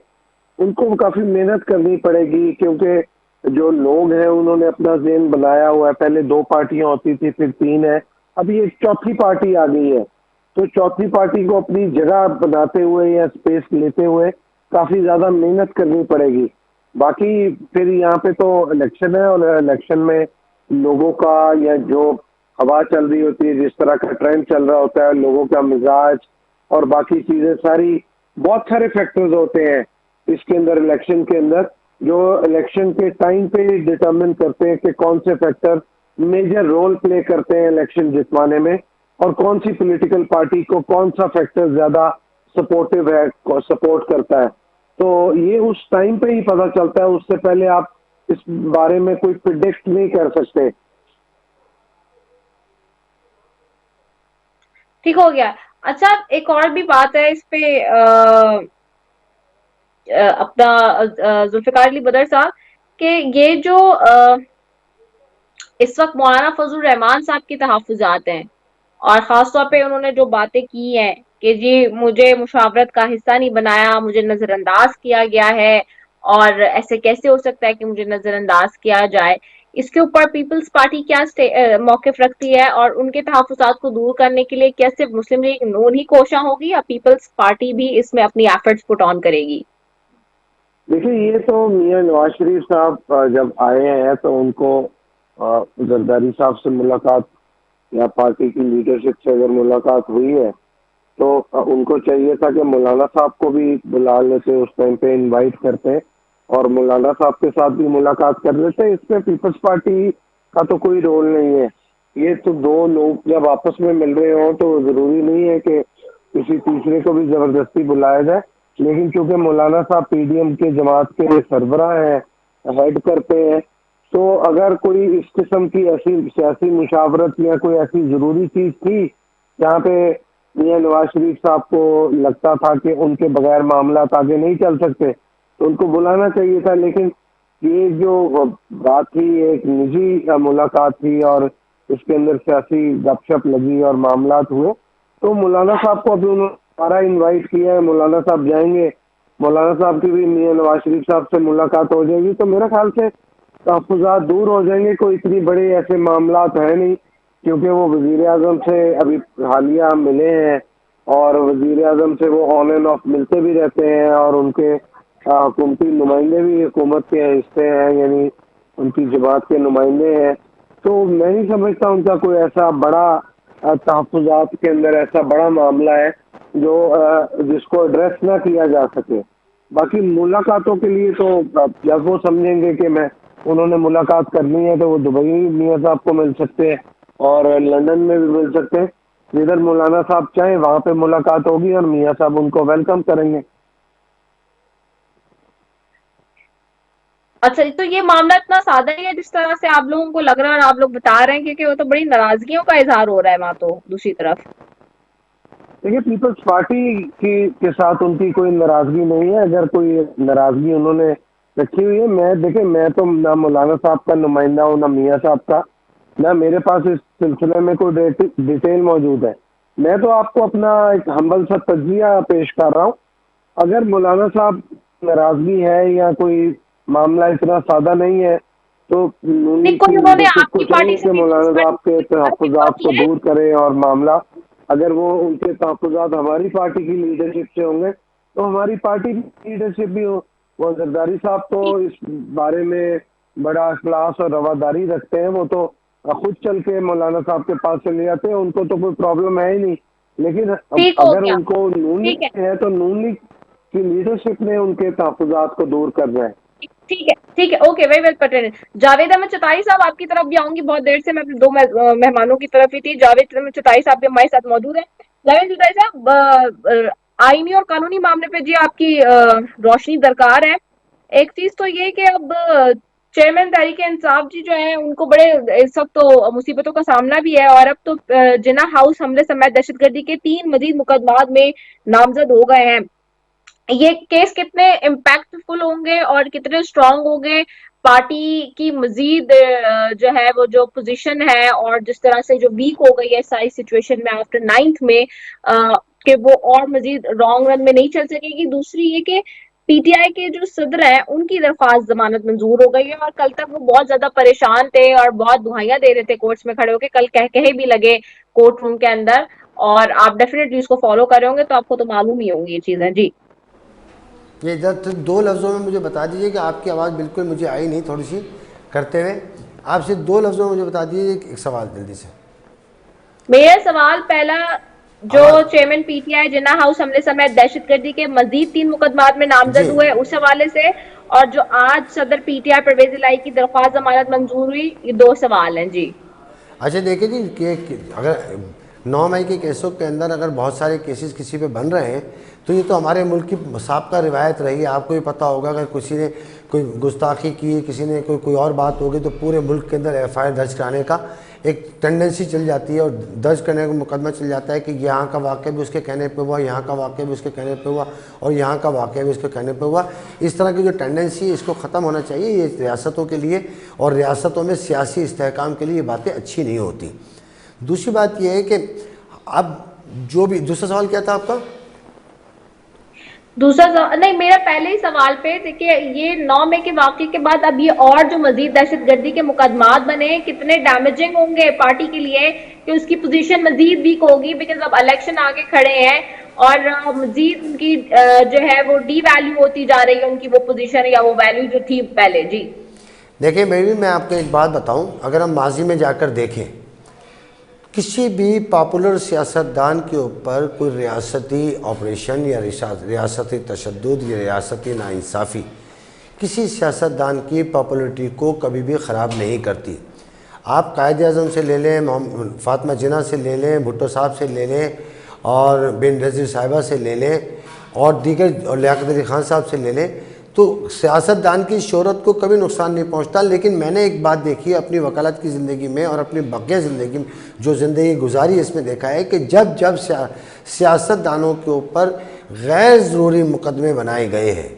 उनको काफी मेहनत करनी पड़ेगी, क्योंकि जो लोग हैं उन्होंने अपना ज़हन बनाया हुआ है। पहले 2 पार्टियां होती थी, फिर 3 है, अभी एक चौथी पार्टी आ गई है, तो चौथी पार्टी को अपनी जगह बनाते हुए या स्पेस लेते हुए काफी ज्यादा मेहनत करनी पड़ेगी। बाकी फिर यहाँ पे तो इलेक्शन है और इलेक्शन में लोगों का या जो हवा चल रही होती है, जिस तरह का ट्रेंड चल रहा होता है, लोगों का मिजाज और बाकी चीजें सारी, बहुत सारे फैक्टर्स होते हैं इसके अंदर, इलेक्शन के अंदर, जो इलेक्शन के टाइम पे डिटरमिन करते हैं कि कौन से फैक्टर मेजर रोल प्ले करते हैं इलेक्शन जितवाने में और कौन सी पॉलिटिकल पार्टी को कौन सा फैक्टर ज्यादा सपोर्टिव है, सपोर्ट करता है। तो ये उस टाइम पे ही पता चलता है, उससे पहले आप इस बारे में कोई प्रिडिक्ट नहीं कर सकते। ठीक हो गया। अच्छा, एक और भी बात है इस पे, अपना जुल्फिकार अली बदर साहब, कि ये जो इस वक्त मौलाना फजल रहमान साहब की तहफुजात हैं, और खासतौर पे उन्होंने जो बातें की हैं कि जी मुझे मुशावरत का हिस्सा नहीं बनाया, मुझे नजरअंदाज किया गया है, और ऐसे कैसे हो सकता है कि मुझे नजरअंदाज किया जाए, इसके ऊपर पीपल्स पार्टी क्या मौकिफ रखती है, और उनके तहफुजात को दूर करने के लिए क्या सिर्फ मुस्लिम लीग नून ही कोशा होगी या पीपल्स पार्टी भी इसमें अपनी एफर्ट्स पुट ऑन करेगी? देखिए, ये तो मियां नवाज शरीफ साहब जब आए हैं तो उनको जरदारी साहब से मुलाकात या पार्टी की लीडरशिप से अगर मुलाकात हुई है तो उनको चाहिए था कि मौलाना साहब को भी बुला लेते, उस टाइम पे इनवाइट करते और मौलाना साहब के साथ भी मुलाकात कर लेते। इसमें पीपल्स पार्टी का तो कोई रोल नहीं है। ये तो दो लोग जब आपस में मिल रहे हो तो जरूरी नहीं है कि किसी तीसरे को भी जबरदस्ती बुलाया जाए। लेकिन चूंकि मौलाना साहब पीडीएम के जमात के सरबराह हैं, हेड करते हैं, तो अगर कोई इस किस्म की ऐसी सियासी मुशावरत या कोई ऐसी जरूरी चीज थी जहाँ पे मियां नवाज शरीफ साहब को लगता था कि उनके बगैर मामला आगे नहीं चल सकते, तो उनको बुलाना चाहिए था। लेकिन ये जो बात थी एक निजी मुलाकात थी और इसके अंदर सियासी गपशप लगी और मामलात हुए, तो मौलाना साहब को अभी उन्होंने दोबारा इनवाइट किया है, मौलाना साहब जाएंगे, मौलाना साहब की भी मियां नवाज शरीफ साहब से मुलाकात हो जाएगी, तो मेरे ख्याल से तहफ़्फ़ुज़ात दूर हो जाएंगे। कोई इतनी बड़े ऐसे मामलात है नहीं, क्योंकि वो वजीर आजम से अभी हालिया मिले हैं और वजीर आजम से वो ऑन एंड ऑफ मिलते भी रहते हैं और उनके हुकूमती नुमाइंदे भी हुकूमत के हिस्से हैं, यानी उनकी जमात के नुमाइंदे हैं। तो मैं नहीं समझता उनका कोई ऐसा बड़ा तहफ़्फ़ुज़ात के अंदर ऐसा बड़ा मामला है जो जिसको एड्रेस ना किया जा सके। बाकी मुलाकातों के लिए तो जब वो समझेंगे कि मैं उन्होंने मुलाकात करनी है तो वो दुबई मियां साहब को मिल सकते हैं और लंदन में भी मिल सकते हैं। जिधर मौलाना साहब चाहें वहां पे मुलाकात होगी और मियां साहब उनको वेलकम करेंगे। अच्छा, तो ये मामला इतना सादा ही है जिस तरह से आप लोगों को लग रहा है और आप लोग बता रहे हैं, क्योंकि वो तो बड़ी नाराजगियों का इजहार हो रहा है वहां तो दूसरी तरफ। देखिए, पीपल्स पार्टी के साथ उनकी कोई नाराजगी नहीं है। अगर कोई नाराजगी उन्होंने रखी हुई है, मैं तो ना मौलाना साहब का नुमाइंदा हूँ ना मियां साहब का, ना मेरे पास इस सिलसिले में कोई डिटेल मौजूद है। मैं तो आपको अपना एक हम्बल सा तज्जिया पेश कर रहा हूँ। अगर मौलाना साहब नाराजगी है या कोई मामला इतना सादा नहीं है, तो नहीं, कोई उन्होंने आपकी पार्टी से मौलाना साहब के तहफ़्फ़ुज़ात को है? दूर करें और मामला अगर वो उनके तहफ़्फ़ुज़ात हमारी पार्टी की लीडरशिप से होंगे तो हमारी पार्टी की लीडरशिप भी हो। वो जरदारी साहब तो इस बारे में बड़ा इखलास और रवादारी रखते हैं, वो तो खुद चल के मौलाना साहब के पास चले जाते हैं, उनको तो कोई प्रॉब्लम है ही नहीं। लेकिन अगर उनको नून लीग है तो नून लीग की लीडरशिप ने उनके तहफ़्फ़ुज़ात को दूर करना है। ठीक है, okay, very well Patel. Javed Ahmed Chautai साहब, आपकी तरफ भी आऊंगी, बहुत देर से मैं अपने दो मेहमानों की तरफ ही थी। जावेद अहमद चौटाई साहब भी हमारे साथ मौजूद है। जावेद चौटाई साहब, आईनी और कानूनी मामले पे जी आपकी रोशनी दरकार है। एक चीज तो ये कि अब चेयरमैन तहरीक इंसाफ जी जो है उनको बड़े इस वक्त तो मुसीबतों का सामना भी है, और अब तो जिन्ना हाउस हमले समेत दहशतगर्दी के 3 मजीद मुकदमात में नामजद हो गए हैं। ये केस कितने इम्पैक्टफुल होंगे और कितने स्ट्रांग होंगे पार्टी की मजीद जो है वो जो पोजीशन है, और जिस तरह से जो वीक हो गई है सारी सिचुएशन में आफ्टर 9th में, कि वो और मजीद रॉन्ग रन में नहीं चल सकेगी। दूसरी ये कि पीटीआई के जो सदर हैं उनकी दरख्वास्त जमानत मंजूर हो गई है, और कल तक वो बहुत ज्यादा परेशान थे और बहुत दुहाइयां दे रहे थे कोर्ट्स में खड़े होकर, कल कहे भी लगे कोर्ट रूम के अंदर। और आप डेफिनेटली उसको फॉलो कर रहे होंगे तो आपको तो मालूम ही होंगी ये चीजें। जी, ये जब दो लफ्ज़ों में मुझे बता दीजिए कि आपकी आवाज़ बिल्कुल मुझे आई नहीं, थोड़ी सी करते हुए आप सिर्फ 2 लफ्ज़ों में मुझे बता दीजिए एक सवाल जल्दी से। मेरा सवाल पहला, जो चेयरमैन पीटीआई जिन्ना हाउस हमले समेत दहशतगर्दी के मजीद 3 मुकदमात में नामजद हुए उस हवाले से, और जो आज सदर पीटीआई परवेज इलाही की दरख्वास्त जमानत मंजूर हुई, ये 2 सवाल हैं जी। अच्छा देखिए जी, कि अगर 9 मई के केसों के अंदर अगर बहुत सारे केसेस किसी पे बन रहे हैं तो ये तो हमारे मुल्क की साबका रिवायत रही है। आपको भी पता होगा, अगर किसी ने कोई गुस्ताखी की, किसी ने कोई और बात हो गई तो पूरे मुल्क के अंदर एफआईआर दर्ज कराने का एक टेंडेंसी चल जाती है और दर्ज करने का मुकदमा चल जाता है कि यहाँ का वाक़या भी उसके कहने पे हुआ, यहाँ का वाक़या भी उसके कहने पे हुआ और यहाँ का वाक़या भी उसके कहने पे हुआ। इस तरह की जो टेंडेंसी है इसको ख़त्म होना चाहिए। ये रियासतों के लिए और रियासतों में सियासी इस्तेहकाम के लिए ये बातें अच्छी नहीं होती। दूसरी बात यह है कि अब जो भी दूसरा सवाल क्या था आपका? दूसरा नहीं, मेरा पहले ही सवाल पे देखिए, ये 9 मई के वाकये के बाद अब ये और जो मजीद दहशतगर्दी के मुकदमात बने कितने डैमेजिंग होंगे पार्टी के लिए, कि उसकी पोजीशन मजीद वीक होगी, बिकॉज अब इलेक्शन आगे खड़े हैं और मजीद उनकी जो है वो डी वैल्यू होती जा रही है, उनकी वो पोजीशन या वो वैल्यू जो थी पहले। जी देखिए बेबी, मैं आपको एक बात बताऊं, अगर हम माजी में जाकर देखें, किसी भी पॉपुलर सियासतदान के ऊपर कोई रियासती ऑपरेशन या रियासती तशद्दुद या रियासती नाइंसाफ़ी किसी सियासतदान की पॉपुलरिटी को कभी भी ख़राब नहीं करती। आप कायदे आज़म से ले लें, फातिमा जिन्ना से ले लें, भुट्टो साहब से ले लें, और बेनज़ीर साहिबा से ले लें, और दीगर, और लियाकत अली खान साहब से ले लें, तो सियासतदान की शोहरत को कभी नुकसान नहीं पहुंचता। लेकिन मैंने एक बात देखी अपनी वकालत की ज़िंदगी में और अपनी बकिया ज़िंदगी में जो ज़िंदगी गुजारी, इसमें देखा है कि जब जब सियासतदानों के ऊपर गैर ज़रूरी मुकदमे बनाए गए हैं,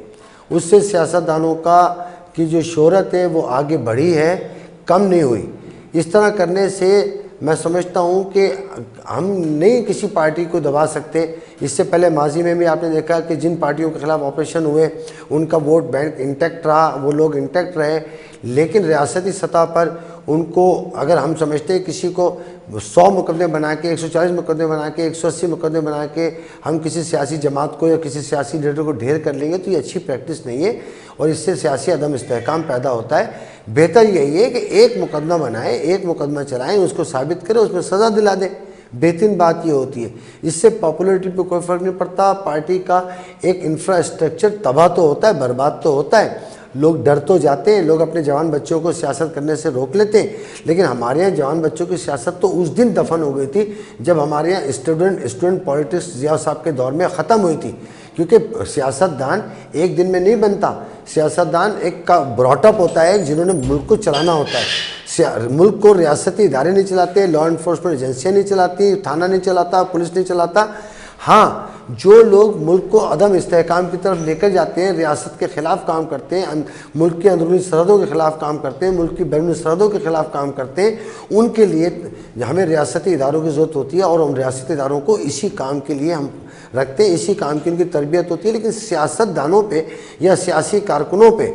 उससे सियासतदानों की जो शोहरत है वो आगे बढ़ी है, कम नहीं हुई। इस तरह करने से मैं समझता हूँ कि हम नहीं किसी पार्टी को दबा सकते। इससे पहले माजी में भी आपने देखा कि जिन पार्टियों के खिलाफ ऑपरेशन हुए उनका वोट बैंक इंटैक्ट रहा, वो लोग इंटैक्ट रहे। लेकिन रियासती सतह पर उनको, अगर हम समझते हैं किसी को 100 मुकदमे बना के, 140 मुकदमे बना के, 180 मुकदमे बना के हम किसी सियासी जमात को या किसी सियासी लीडर को ढेर कर लेंगे, तो ये अच्छी प्रैक्टिस नहीं है और इससे सियासी अदम इस्तेहकाम पैदा होता है। बेहतर यही है कि एक मुकदमा बनाएं, एक मुकदमा चलाएं, उसको साबित करें, उसमें सज़ा दिला दें। बेहतरीन बात ये होती है। इससे पॉपुलरिटी पे कोई फ़र्क नहीं पड़ता। पार्टी का एक इंफ्रास्ट्रक्चर तबाह तो होता है, बर्बाद तो होता है, लोग डर तो जाते हैं, लोग अपने जवान बच्चों को सियासत करने से रोक लेते हैं। लेकिन हमारे यहाँ जवान बच्चों की सियासत तो उस दिन दफन हो गई थी जब हमारे यहाँ स्टूडेंट पॉलिटिक्स जिया साहब के दौर में ख़त्म हुई थी। क्योंकि सियासतदान एक दिन में नहीं बनता। सियासतदान एक का ब्रॉटअप होता है जिन्होंने मुल्क को चलाना होता है। मुल्क को रियासती इदारे नहीं चलाते, लॉ इन्फोर्समेंट एजेंसियाँ नहीं चलाती, थाना नहीं चलाता, पुलिस नहीं चलाता। हाँ, जो लोग मुल्क को अदम इस्तेहकाम की तरफ लेकर जाते हैं, रियासत के ख़िलाफ़ काम करते हैं, मुल्क की अंदरूनी सरहदों के ख़िलाफ़ काम करते हैं, मुल्क की बैरूनी सरहदों के ख़िलाफ़ काम करते हैं, उनके लिए हमें रियासती इदारों की ज़रूरत होती है। और उन रियासती इदारों को इसी काम के लिए हम रखते हैं, इसी काम की उनकी तरबियत होती है। लेकिन सियासतदानों पे या सियासी कारकुनों पे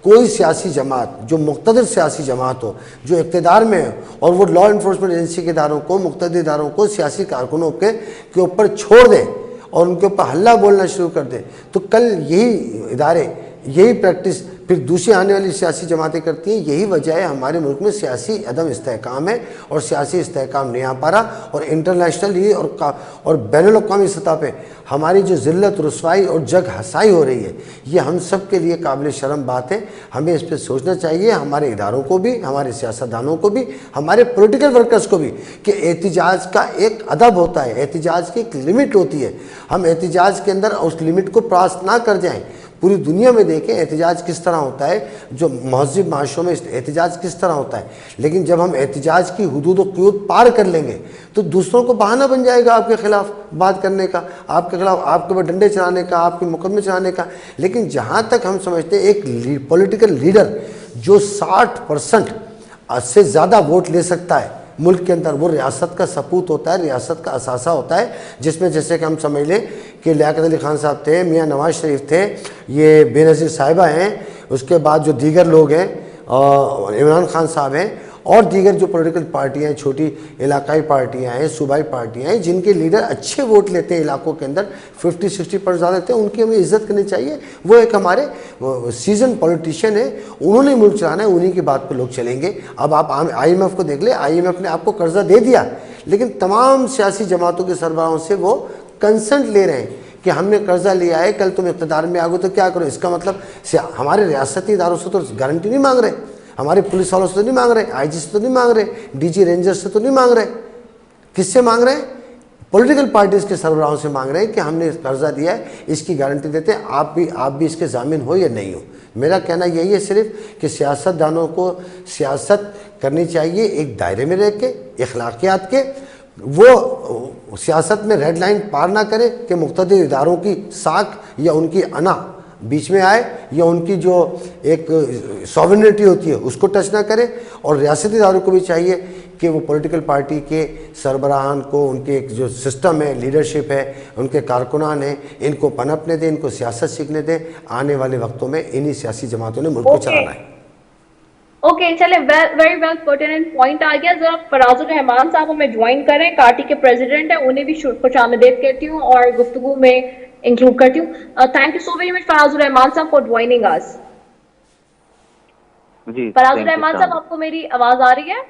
कोई सियासी जमात जो मुक़्तदिर सियासी जमात हो, जो इक़्तिदार में हो, और वो लॉ इन्फोर्समेंट एजेंसी के इदारों को, मुक़्तदिर इदारों को सियासी कारकुनों के ऊपर छोड़ दें और उनके ऊपर हल्ला बोलना शुरू कर दें, तो कल यही इदारे, यही प्रैक्टिस फिर दूसरी आने वाली सियासी जमातें करती हैं। यही वजह है हमारे मुल्क में सियासी अदम इस्तेहकाम है और सियासी इस्तेहकाम नहीं आ पा रहा। और इंटरनेशनली और बैनुल-अक़वामी सतह पे हमारी जो ज़िल्लत, रुसवाई और जग हसाई हो रही है, ये हम सब के लिए काबिल शर्म बात है। हमें इस पर सोचना चाहिए, हमारे इदारों को भी, हमारे सियासतदानों को भी, हमारे पॉलिटिकल वर्कर्स को भी, कि एहतिजाज का एक अदब होता है, एहतिजाज की एक लिमिट होती है। हम एहतिजाज के अंदर उस लिमिट को क्रॉस ना कर जाएँ। पूरी दुनिया में देखें एहतिजाज किस तरह होता है, जो महज़िब माशरों में एहतिजाज किस तरह होता है। लेकिन जब हम एहतिजाज की हुदूद और क़ुव्वत पार कर लेंगे तो दूसरों को बहाना बन जाएगा आपके ख़िलाफ़ बात करने का, आपके ख़िलाफ़ आपके ऊपर डंडे चलाने का, आपके मुकदमे चलाने का। लेकिन जहाँ तक हम समझते हैं एक पॉलिटिकल लीडर जो 60% से ज़्यादा वोट ले सकता है मुल्क के अंदर, वो रियासत का सपूत होता है, रियासत का असासा होता है। जिसमें जैसे कि हम समझ लें कि लियाकत अली खान साहब थे, मियाँ नवाज शरीफ थे, ये बेनज़ीर साहिबा हैं, उसके बाद जो दीगर लोग हैं, इमरान खान साहब हैं, और दीगर जो पॉलिटिकल पार्टियां हैं, छोटी इलाकाई पार्टियां हैं, सूबाई पार्टियां हैं, जिनके लीडर अच्छे वोट लेते हैं इलाकों के अंदर, 50-60% ज़्यादा लेते हैं, उनकी हमें इज्जत करनी चाहिए। वो एक हमारे सीजन पॉलिटिशियन है, उन्होंने मुल्क चलाना है, उन्हीं की बात पर लोग चलेंगे। अब आप IMF को देख ले, IMF ने आपको कर्जा दे दिया, लेकिन तमाम सियासी जमातों के सरबराहों से वो कंसेंट ले रहे हैं कि हमने कर्जा लिया है, कल तुम इक़्तिदार में आ गए तो क्या करो। इसका मतलब हमारे रियासती इदारों से तो गारंटी नहीं मांग रहे, हमारे पुलिस वालों से तो नहीं मांग रहे, IG से तो नहीं मांग रहे, DG रेंजर्स से तो नहीं मांग रहे। किससे मांग रहे हैं? पॉलिटिकल पार्टीज़ के सरबराहों से मांग रहे हैं कि हमने कर्जा दिया है, इसकी गारंटी देते हैं, आप भी इसके ज़ामिन हो या नहीं हो। मेरा कहना यही है सिर्फ कि सियासतदानों को सियासत करनी चाहिए एक दायरे में रह के, अखलाकियात के। वो सियासत में रेड लाइन पार ना करे कि मुक़्तदिर इदारों की साख या उनकी अना बीच में आए, या उनकी जो एक सॉवरेनिटी होती है उसको टच ना करे। और रियासती इदारों को भी चाहिए कि वो पॉलिटिकल पार्टी के सरबराहान को, उनके एक जो सिस्टम है, लीडरशिप है, उनके कारकुनान हैं, इनको पनपने दें, इनको सियासत सीखने दें। आने वाले वक्तों में इन्हीं सियासी जमातों ने मुल्क को चलाना है। ओके, चले, वेरी वेल पर्टिनेंट पॉइंट आ गया। जरा फराजुर रहमान साहब हमें ज्वाइन करें, पार्टी के प्रेसिडेंट है, उन्हें भी खुशामदीद कहती हूँ और गुफ्तगू में इंक्लूड करती हूँ। Thank you so very much Farazur Rahman साहब फॉर ज्वाइनिंग अस। जी, फराजुर रहमान साहब, आपको मेरी आवाज आ रही है?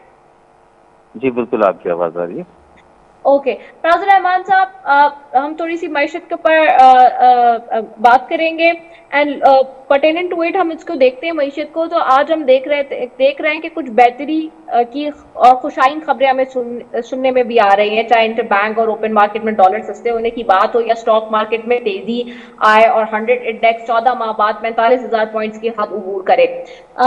जी बिल्कुल, आपकी आवाज आ रही है। ओके, नाज़िर रहमान साहब, हम थोड़ी सी मैशत के ऊपर बात करेंगे एंड पर्टेनेंट टू इट हम इसको देखते हैं मैशत को। तो आज हम देख रहे हैं कि कुछ बेहतरी की खुशाइन खबरें हमें सुनने में भी आ रही हैं, चाहे इंटरबैंक और ओपन मार्केट में डॉलर सस्ते होने की बात हो या स्टॉक मार्केट में तेजी आए और 100 इंडेक्स 14 माह बाद 45,000 पॉइंट्स की हद अबूर करे।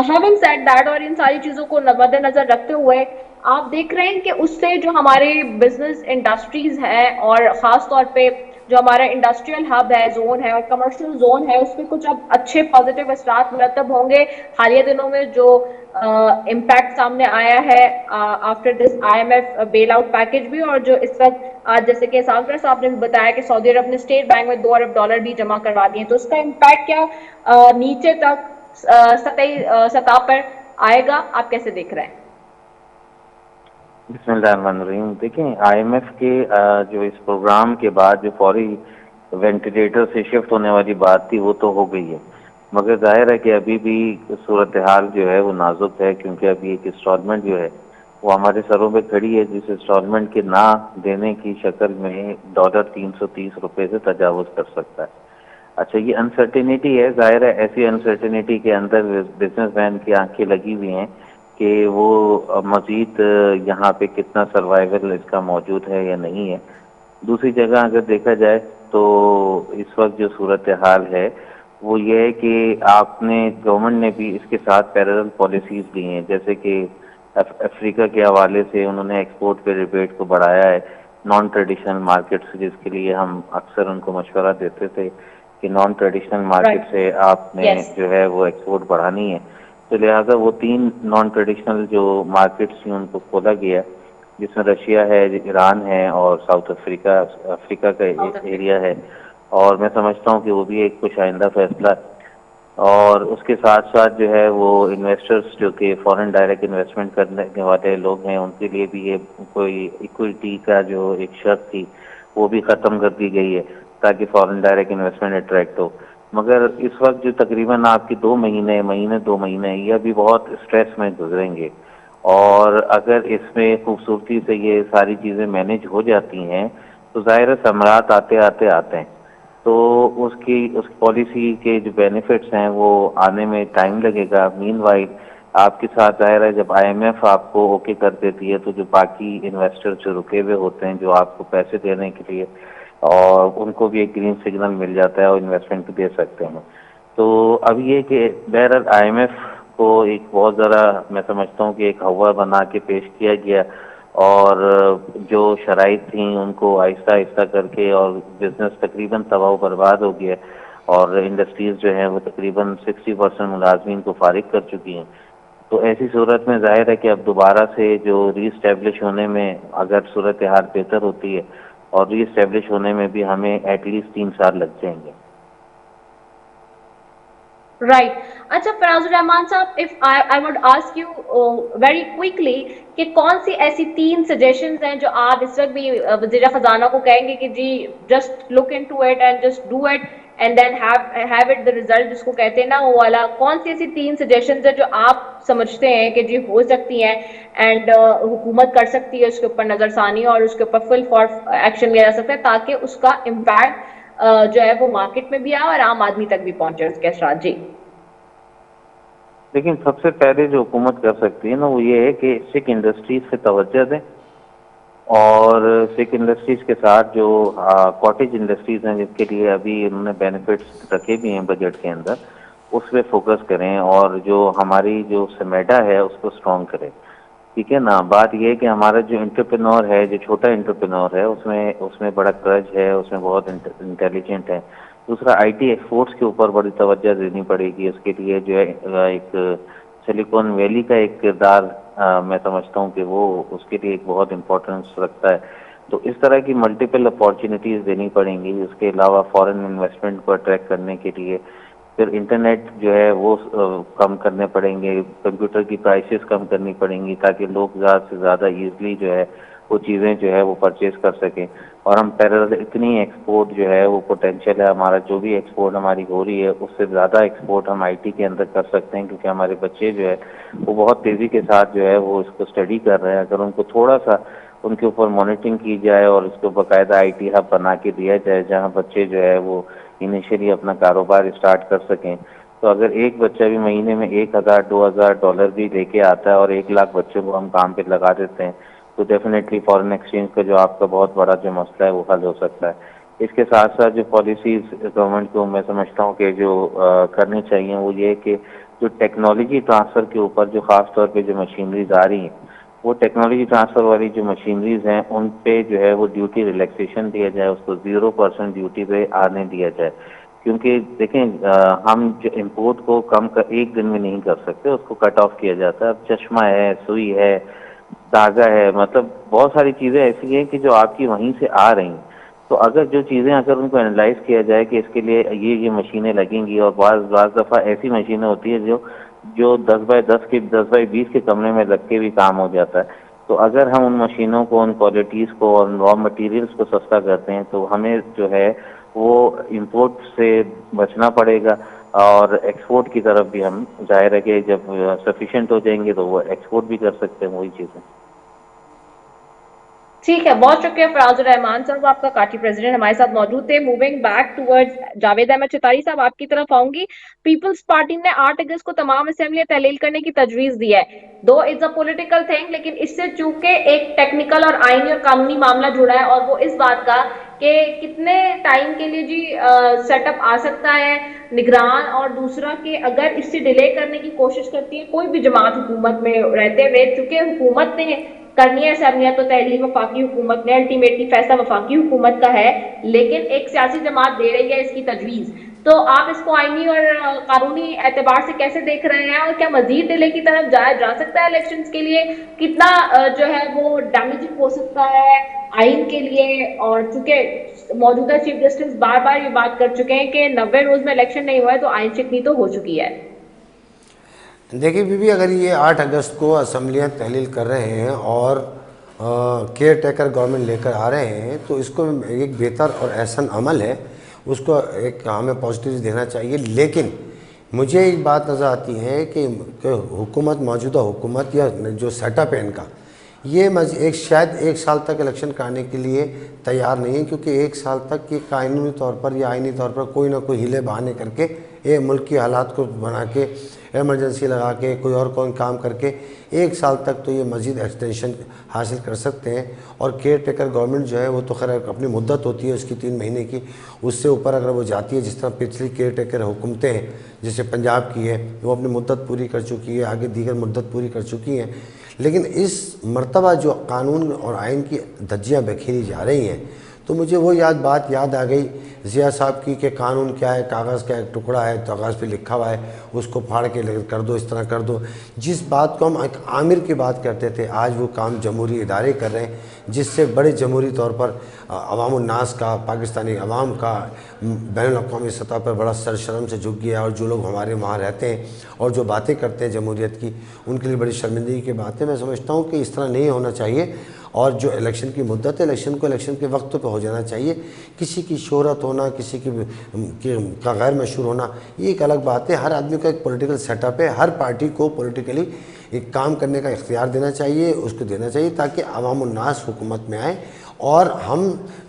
हैविंग सेड दैट, और इन सारी चीजों को मद्देनजर रखते हुए आप देख रहे हैं कि उससे जो हमारे बिजनेस इंडस्ट्रीज हैं और खास तौर पे जो हमारा इंडस्ट्रियल हब है, जोन है और कमर्शियल जोन है, उसमें कुछ अब अच्छे पॉजिटिव असरात मुरतब होंगे। हालिया दिनों में जो इम्पैक्ट सामने आया है after this IMF bail out package भी, और जो इस वक्त आज जैसे कि सावकर साहब ने भी बताया कि सऊदी अरब ने स्टेट बैंक में $2 अरब भी जमा करवा दिए, तो उसका इम्पैक्ट क्या नीचे तक सतह पर आएगा, आप कैसे देख रहे हैं? बिस्मिल्लाहिर्रहमानिर्रहीम। देखें, आईएमएफ के जो इस प्रोग्राम के बाद जो फौरी वेंटिलेटर से शिफ्ट होने वाली बात थी वो तो हो गई है, मगर जाहिर है कि अभी भी सूरत हाल जो है वो नाजुक है, क्योंकि अभी एक इंस्टॉलमेंट जो है वो हमारे सरों पे खड़ी है, जिस इंस्टॉलमेंट के ना देने की शक्ल में डॉलर 330 रुपये से तजावुज कर सकता है। अच्छा, ये अनसर्टेनिटी है, जाहिर है ऐसी अनसर्टेनिटी के अंदर बिजनेसमैन की आंखें लगी हुई हैं कि वो मजीद यहाँ पे कितना सर्वाइवल इसका मौजूद है या नहीं है। दूसरी जगह अगर देखा जाए तो इस वक्त जो सूरत हाल है वो ये है कि आपने गवर्नमेंट ने भी इसके साथ पैरेलल पॉलिसीज ली हैं, जैसे कि अफ्रीका के हवाले से उन्होंने एक्सपोर्ट पे रिबेट को बढ़ाया है नॉन ट्रेडिशनल मार्केट्स, जिसके लिए हम अक्सर उनको मशवरा देते थे कि नॉन ट्रेडिशनल मार्केट से आपने जो है वो एक्सपोर्ट बढ़ानी है। तो लिहाजा वो 3 नॉन ट्रेडिशनल जो मार्केट्स थी उनको खोला गया, जिसमें रशिया है, ईरान है और साउथ अफ्रीका का एरिया है। और मैं समझता हूँ कि वो भी एक खुश आइंदा फैसला है। और उसके साथ साथ जो है वो इन्वेस्टर्स जो कि फॉरेन डायरेक्ट इन्वेस्टमेंट करने वाले लोग हैं उनके लिए भी ये कोई इक्विटी का जो एक शर्त थी वो भी ख़त्म कर दी गई है ताकि फॉरेन डायरेक्ट इन्वेस्टमेंट अट्रैक्ट हो। मगर इस वक्त जो तकरीबन आपकी 2 महीने ये अभी बहुत स्ट्रेस में गुजरेंगे, और अगर इसमें खूबसूरती से ये सारी चीज़ें मैनेज हो जाती हैं तो ज़ाहिर समरात आते हैं, तो उस पॉलिसी के जो बेनिफिट्स हैं वो आने में टाइम लगेगा। मीनवाइल आपके साथ ज़ाहिर है जब आईएमएफ आपको ओके कर देती है तो जो बाकी इन्वेस्टर जो रुके हुए होते हैं जो आपको पैसे देने के लिए, और उनको भी एक ग्रीन सिग्नल मिल जाता है और इन्वेस्टमेंट भी दे सकते हैं। तो अब ये कि बहरहाल आईएमएफ को एक बहुत ज़रा मैं समझता हूँ कि एक हवा बना के पेश किया गया, और जो शराइत थी उनको आहिस्ता आहिस्ता करके, और बिजनेस तकरीबन तबाह बर्बाद हो गया, और इंडस्ट्रीज जो हैं वो तकरीबन 60% मुलाजमीन को फारिग कर चुकी हैं। तो ऐसी सूरत में जाहिर है कि अब दोबारा से जो रीस्टैब्लिश होने में अगर सूरत हाल बेहतर होती है, और रीस्टैब्लिश होने में भी हमें एटलीस्ट 3 साल लग जाएंगे। राइट। अच्छा फराजुर रहमान साहब, if I would ask you very quickly कि कौन सी ऐसी 3 सजेशंस हैं जो आप इस वक्त भी वज़ीर खजाना को कहेंगे कि जी just look into it and just do it and then have it the result, जिसको कहते हैं ना वो वाला। कौन सी ऐसी 3 सजेशंस है जो आप समझते हैं कि जी हो सकती हैं एंड हुकूमत कर सकती है उसके ऊपर नजरसानी और उसके ऊपर फुल फॉर एक्शन लिया जा सकता है ताकि उसका इम्पैक्ट जो है वो मार्केट में भी आए और आम आदमी तक भी पहुंचे उसके असरात? जी लेकिन सबसे पहले जो हुकूमत कर सकती है ना वो ये है कि सिख इंडस्ट्रीज से तवज्जो दें, और सिख इंडस्ट्रीज के साथ जो कॉटेज इंडस्ट्रीज हैं जिनके लिए अभी उन्होंने बेनिफिट्स रखे भी हैं बजट के अंदर, उस पर फोकस करें, और जो हमारी जो समेडा है उसको स्ट्रॉन्ग करें। ठीक है ना। बात यह है कि हमारा जो एंटरप्रेन्योर है, जो छोटा एंटरप्रेन्योर है, उसमें बड़ा कर्ज है, उसमें बहुत इंटेलिजेंट है। दूसरा, आईटी एक्सपोर्ट्स के ऊपर बड़ी तवज्जो देनी पड़ेगी। उसके लिए जो है एक सिलिकॉन वैली का एक किरदार मैं समझता हूँ कि वो उसके लिए एक बहुत इम्पोर्टेंस रखता है। तो इस तरह की मल्टीपल अपॉर्चुनिटीज़ देनी पड़ेंगी। उसके अलावा फॉरेन इन्वेस्टमेंट को अट्रैक्ट करने के लिए फिर इंटरनेट जो है वो कम करने पड़ेंगे, कंप्यूटर की प्राइसेस कम करनी पड़ेंगी ताकि लोग ज़्यादा से ज़्यादा ईजिली जो है वो चीज़ें जो है वो परचेज कर सकें। और हम पैरेलल इतनी एक्सपोर्ट जो है वो पोटेंशियल है हमारा, जो भी एक्सपोर्ट हमारी हो रही है उससे ज़्यादा एक्सपोर्ट हम आईटी के अंदर कर सकते हैं, क्योंकि हमारे बच्चे जो है वो बहुत तेज़ी के साथ जो है वो इसको स्टडी कर रहे हैं। अगर उनको थोड़ा सा उनके ऊपर मॉनिटरिंग की जाए और उसको बाकायदा आईटी हब बना के दिया जाए जहां बच्चे जो है वो इनिशियली अपना कारोबार स्टार्ट कर सकें। तो अगर एक बच्चा भी महीने में 1,000-2,000 डॉलर भी लेके आता है और 1 लाख बच्चों को हम काम पे लगा देते हैं तो डेफिनेटली फॉरेन एक्सचेंज का जो आपका बहुत बड़ा जो मसला है वो हल हो सकता है। इसके साथ साथ जो पॉलिसीज गवर्नमेंट को मैं समझता हूँ कि जो करनी चाहिए वो ये कि जो टेक्नोलॉजी ट्रांसफर के ऊपर जो खास तौर पे जो मशीनरीज आ रही हैं वो टेक्नोलॉजी ट्रांसफर वाली जो मशीनरीज हैं उन पे जो है वो ड्यूटी रिलैक्सेशन दिया जाए, उसको 0% ड्यूटी पे आने दिया जाए। क्योंकि देखें हम जो इम्पोर्ट को कम कर एक दिन में नहीं कर सकते, उसको कट ऑफ किया जाता है। अब चश्मा है, सुई है, धागा है, मतलब बहुत सारी चीज़ें ऐसी हैं कि जो आपकी वहीं से आ रही हैं। तो अगर जो चीज़ें अगर उनको एनालाइज किया जाए कि इसके लिए ये मशीनें लगेंगी और बाज़ दफ़ा ऐसी मशीनें होती है जो जो 10x20 के कमरे में लग के भी काम हो जाता है। तो अगर हम उन मशीनों को, उन क्वालिटीज़ को और रॉ मटेरियल्स को सस्ता करते हैं तो हमें जो है वो इंपोर्ट से बचना पड़ेगा और एक्सपोर्ट की तरफ भी हम जाहिर है कि जब सफिशिएंट हो जाएंगे तो वो एक्सपोर्ट भी कर सकते हैं वही चीज़ें। ठीक है, बहुत शुक्रिया फराजुर रहमान साहब, आपका काठी प्रेसिडेंट हमारे साथ मौजूद थे। Moving back towards Javed Ahmed Chitari साहब, आपकी तरफ आऊंगी। पीपल्स पार्टी ने 8 अगस्त को तमाम असेंबलियां तहलील करने की तजवीज दी है। दो इट्स अ पॉलिटिकल थिंग, लेकिन इससे चूंकि एक टेक्निकल और आईनी और कानूनी मामला जुड़ा है और वो इस बात का कि कितने टाइम के लिए जी सेटअप आ सकता है निगरान, और दूसरा कि अगर इससे डिले करने की कोशिश करती है कोई भी जमात हुकूमत में रहते हुए, चूंकि हुकूमत ने करनी है असेंबलियां तो तहलील वफाकी हुकूमत ने, अल्टीमेटली फैसला वफाकी हुकूमत का है, लेकिन एक सियासी जमात दे रही है इसकी तजवीज। तो आप इसको आईनी और कानूनी एतबार से कैसे देख रहे हैं, और क्या मजीद डिले की तरफ जाया जा सकता है इलेक्शंस के लिए? कितना जो है वो डैमेजिंग हो सकता है आइन के लिए? और चूंकि मौजूदा चीफ जस्टिस बार बार ये बात कर चुके हैं कि 90 रोज में इलेक्शन नहीं हुआ है तो आइन शिकनी तो हो चुकी है। देखिए बीबी, अगर ये 8 अगस्त को असम्बलियाँ तहलील कर रहे हैं और केयर टेकर गवर्नमेंट लेकर आ रहे हैं तो इसको एक बेहतर और एहसन अमल है, उसको एक हमें पॉजिटिव देना चाहिए। लेकिन मुझे एक बात नज़र आती है कि हुकूमत, मौजूदा हुकूमत या जो सेटअप है इनका, ये शायद 1 साल तक इलेक्शन कराने के लिए तैयार नहीं है, क्योंकि 1 साल तक ये कानूनी तौर पर या आइनी तौर पर कोई ना कोई हीले बहाने करके ये मुल्क की हालात को बना के एमरजेंसी लगा के कोई और कोई काम करके 1 साल तक तो ये मज़ीद एक्सटेंशन हासिल कर सकते हैं। और केयर टेकर गवर्नमेंट जो है वो तो खैर अपनी मुद्दत होती है उसकी 3 महीने की, उससे ऊपर अगर वो जाती है, जिस तरह पिछली केयर टेकर हुकूमतें हैं जैसे पंजाब की है वो अपनी मुद्दत पूरी कर चुकी है, आगे दीगर मुद्दत पूरी कर चुकी हैं। लेकिन इस मर्तबा जो कानून और आइन की धज्जियाँ बखेरी जा रही हैं तो मुझे वो बात याद आ गई ज़िया साहब की कि कानून क्या है, कागज़ का एक टुकड़ा है, कागज़ पे लिखा हुआ है, उसको फाड़ के कर दो, इस तरह कर दो। जिस बात को हम एक आमिर की बात करते थे आज वो काम जमहूरी इदारे कर रहे हैं, जिससे बड़े जमहूरी तौर पर अवामुन्नास का, पाकिस्तानी अवाम का बैनुल-अक़वामी सतह पर बड़ा सरशर्म से झुक गया। और जो लोग हमारे वहाँ रहते हैं और जो बातें करते हैं जमहूरियत की, उनके लिए बड़ी शर्मिंदगी की बात है। मैं समझता हूँ कि इस तरह नहीं होना चाहिए। और जो इलेक्शन की मुद्दत है, इलेक्शन को इलेक्शन के वक्त पे हो जाना चाहिए। किसी की शोहरत होना, किसी का गैर मशहूर होना, ये एक अलग बात है। हर आदमी का एक पॉलिटिकल सेटअप है, हर पार्टी को पॉलिटिकली एक काम करने का इख्तियार देना चाहिए, उसको देना चाहिए ताकि अवामुन्नास हुकूमत में आए। और हम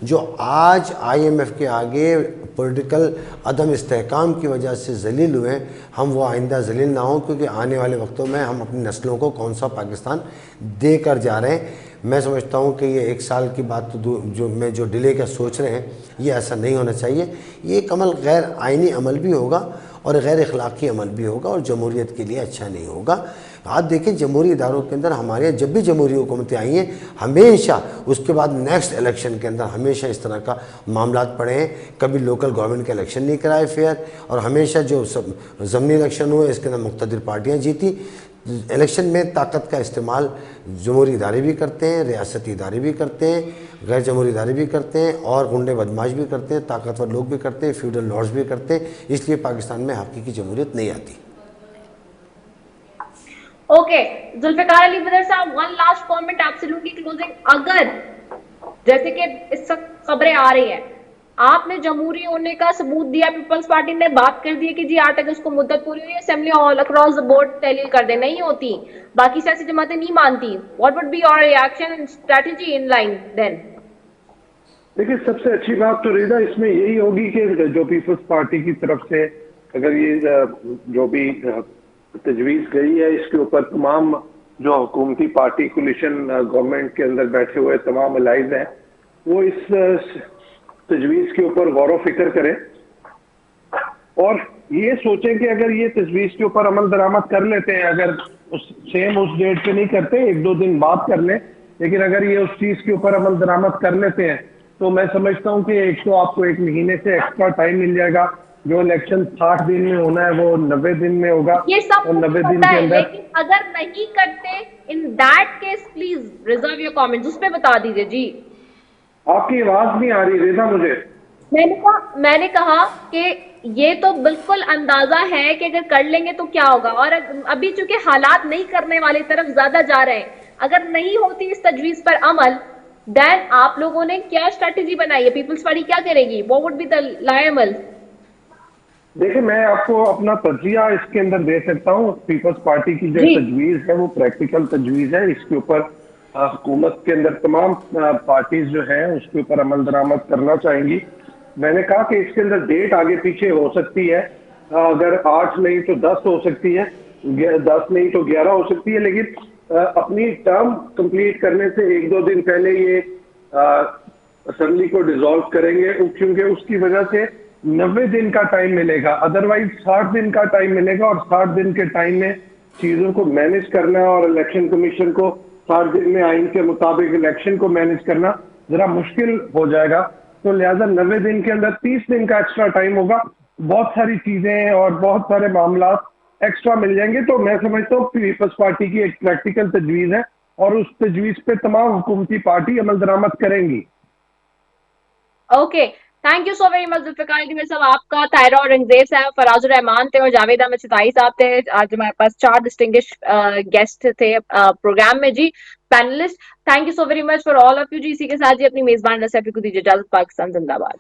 जो आज IMF के आगे पॉलिटिकल अदम इस्तेहकाम की वजह से जलील हुए हैं, हम वो आइंदा जलील ना हों, क्योंकि आने वाले वक्तों में हम अपनी नस्लों को कौन सा पाकिस्तान दे कर जा रहे हैं। मैं समझता हूँ कि ये 1 साल की बात तो जो डिले का सोच रहे हैं ये ऐसा नहीं होना चाहिए। ये एक अमल गैर आइनी अमल भी होगा और गैर अखलाक़ी अमल भी होगा और जमहूरियत के लिए अच्छा नहीं होगा। आप देखें जमहूरी इदारों के अंदर हमारे यहाँ जब भी जमहूरी हुकूमतें आई हैं, हमेशा उसके बाद नेक्स्ट इलेक्शन के अंदर हमेशा इस तरह का मामलात पड़े हैं। कभी लोकल गवर्नमेंट के इलेक्शन नहीं कराए फेयर, और हमेशा जो सब ज़मीनी इलेक्शन हुए इसके अंदर मुक़्तदिर पार्टियाँ जीती। इलेक्शन में ताकत का इस्तेमाल जमहूरी इदारे भी करते हैं, रियासती इदारे भी करते हैं, गैर जमहूरी इदारे भी करते हैं, और गुंडे बदमाश भी करते हैं, ताकतवर लोग भी करते हैं, फ्यूडल लॉर्ड्स भी करते हैं। इसलिए पाकिस्तान में हकीकी जमहूरियत नहीं आती। ओके, जुल्फ़िकार अली बदर साहब, one last comment absolutely closing. अगर जैसे कि इस वक्त खबरें आ रही हैं, आपने जमहूरी होने का सबूत दिया, पीपल्स पार्टी ने बात कर दी है कि जी 8 अगस्त को मुद्दत पूरी हुई, assembly all across the board तहलील कर दे, नहीं होती, बाकी सियासी जमातें नहीं मानती, what would be your reaction and strategy in line then? देखिए, सबसे अच्छी बात तो रिदा इसमें यही होगी कि जो पीपल्स पार्टी की तरफ से अगर ये जो भी तजवीज गई है, इसके ऊपर तमाम जो हुकूमती पार्टी कोलिशन गवर्नमेंट के अंदर बैठे हुए तमाम अलाइज हैं, वो इस तजवीज के ऊपर गौर फिक्र करें और ये सोचें कि अगर ये तजवीज के ऊपर अमल दरामद कर लेते हैं, अगर उस डेट पे नहीं करते, 1-2 दिन बाद कर लें, लेकिन अगर ये उस चीज के ऊपर अमल दरामद कर लेते हैं तो मैं समझता हूँ कि एक तो आपको 1 महीने से एक्स्ट्रा टाइम मिल जाएगा। जो इलेक्शन 60 दिन में होना है वो 90 दिन में होगा, ये सब और 90 दिन पता के है, अंदर लेकिन अगर नहीं करते, in that case please reserve your comments, उस पर बता दीजिए जी। आपकी आवाज नहीं आ रही रेजा मुझे। मैंने कहा कि ये तो बिल्कुल अंदाजा है कि अगर कर लेंगे तो क्या होगा, और अभी चूंकि हालात नहीं करने वाली तरफ ज्यादा जा रहे हैं, अगर नहीं होती इस तजवीज पर अमल, देन आप लोगों ने क्या स्ट्रेटेजी बनाई है, पीपल्स पार्टी क्या करेगी, व्हाट वुड बी द लायमल? देखिए, मैं आपको अपना तजिया इसके अंदर दे सकता हूँ। पीपल्स पार्टी की जो जी। तजवीज है वो प्रैक्टिकल तजवीज है। इसके ऊपर हुकूमत के अंदर तमाम पार्टीज जो है उसके ऊपर अमल दरामद करना चाहेंगी। मैंने कहा कि इसके अंदर डेट आगे पीछे हो सकती है, अगर 8 नहीं तो 10 हो सकती है, 10 नहीं तो 11 हो सकती है, लेकिन अपनी टर्म कंप्लीट करने से 1-2 दिन पहले ये असेंबली को डिसॉल्व करेंगे, क्योंकि उसकी वजह से 90 दिन का टाइम मिलेगा। अदरवाइज 60 दिन का टाइम मिलेगा, और 60 दिन के टाइम में चीजों को मैनेज करना है, और इलेक्शन कमीशन को 60 दिन में आइन के मुताबिक इलेक्शन को मैनेज करना जरा मुश्किल हो जाएगा। तो लिहाजा 90 दिन के अंदर 30 दिन का एक्स्ट्रा टाइम होगा, बहुत सारी चीजें और बहुत सारे मामला एक्स्ट्रा मिल जाएंगे। तो मैं समझता हूँ पीपल्स पार्टी की एक प्रैक्टिकल तजवीज है, और उस तजवीज पे तमाम हुकूमती पार्टी अमल दरामद करेंगी। Okay, thank you so very much Zulfikar Ali साहब। आपका, तायरा औरंगजेब साहब, फराजुर रहमान थे और जावेद अहमद सिताई साहब थे। आज हमारे पास 4 डिस्टिंग्विश गेस्ट थे प्रोग्राम में जी, panelist. Thank you so very much for all of you जी। इसी के साथ जी अपनी मेजबान रसैफी को दीजिए इजाजत। पाकिस्तान जिंदाबाद।